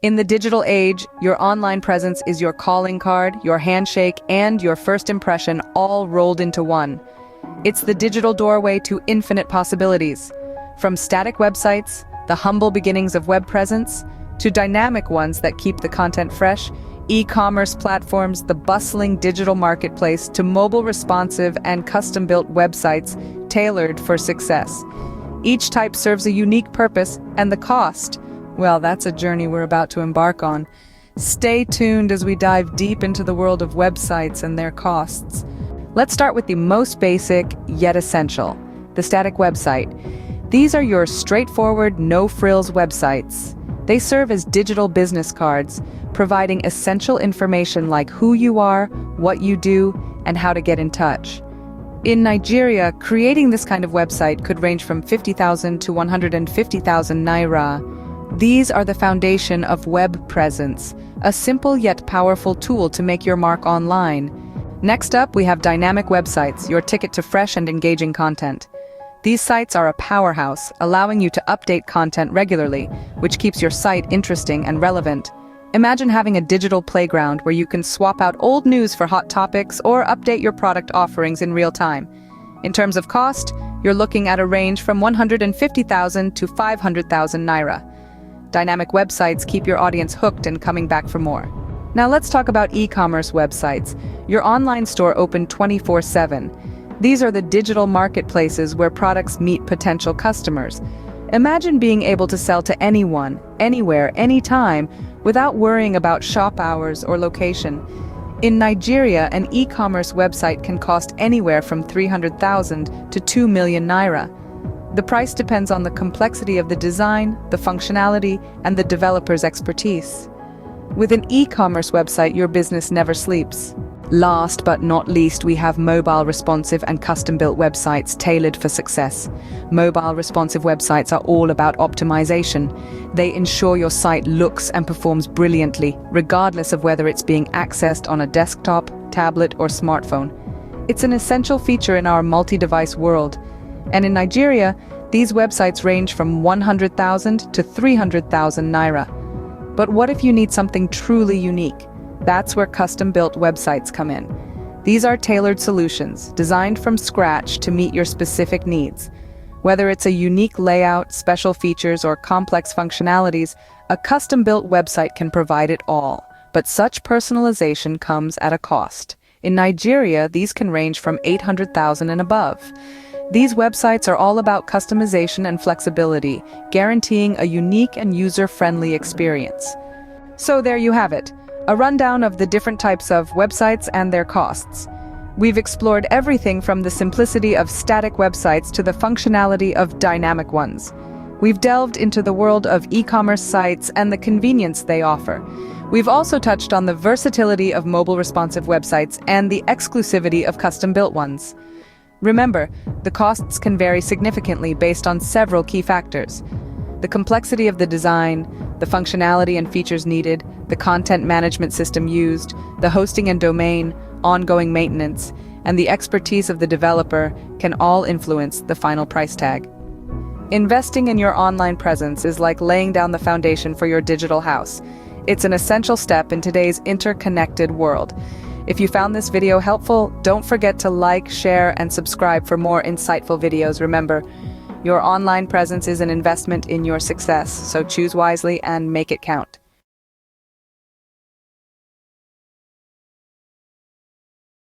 In the digital age, your online presence is your calling card, your handshake, and your first impression all rolled into one. It's the digital doorway to infinite possibilities. From static websites, the humble beginnings of web presence, to dynamic ones that keep the content fresh, e-commerce platforms, the bustling digital marketplace, to mobile responsive and custom-built websites tailored for success. Each type serves a unique purpose, and the cost, well, that's a journey we're about to embark on. Stay tuned as we dive deep into the world of websites and their costs. Let's start with the most basic, yet essential, the static website. These are your straightforward, no-frills websites. They serve as digital business cards, providing essential information like who you are, what you do, and how to get in touch. In Nigeria, creating this kind of website could range from 50,000 to 150,000 naira. These are the foundation of web presence, a simple yet powerful tool to make your mark online. Next up, we have dynamic websites, your ticket to fresh and engaging content. These sites are a powerhouse, allowing you to update content regularly, which keeps your site interesting and relevant. Imagine having a digital playground where you can swap out old news for hot topics or update your product offerings in real time. In terms of cost, you're looking at a range from 150,000 to 500,000 naira. Dynamic websites keep your audience hooked and coming back for more. Now let's talk about e-commerce websites, your online store open 24/7. These are the digital marketplaces where products meet potential customers. Imagine being able to sell to anyone, anywhere, anytime, without worrying about shop hours or location. In Nigeria, an e-commerce website can cost anywhere from 300,000 to 2 million naira. The price depends on the complexity of the design, the functionality, and the developer's expertise. With an e-commerce website, your business never sleeps. Last but not least, we have mobile responsive and custom-built websites tailored for success. Mobile responsive websites are all about optimization. They ensure your site looks and performs brilliantly, regardless of whether it's being accessed on a desktop, tablet, or smartphone. It's an essential feature in our multi-device world. And in Nigeria, these websites range from 100,000 to 300,000 naira. But what if you need something truly unique? That's where custom-built websites come in. These are tailored solutions, designed from scratch to meet your specific needs. Whether it's a unique layout, special features, or complex functionalities, a custom-built website can provide it all. But such personalization comes at a cost. In Nigeria, these can range from 800,000 and above. These websites are all about customization and flexibility, guaranteeing a unique and user-friendly experience. So there you have it. A rundown of the different types of websites and their costs. We've explored everything from the simplicity of static websites to the functionality of dynamic ones. We've delved into the world of e-commerce sites and the convenience they offer. We've also touched on the versatility of mobile responsive websites and the exclusivity of custom-built ones. Remember, the costs can vary significantly based on several key factors. The complexity of the design, the functionality and features needed, the content management system used, the hosting and domain, ongoing maintenance, and the expertise of the developer can all influence the final price tag. Investing in your online presence is like laying down the foundation for your digital house. It's an essential step in today's interconnected world. If you found this video helpful, don't forget to like, share, and subscribe for more insightful videos. Remember, your online presence is an investment in your success, so choose wisely and make it count.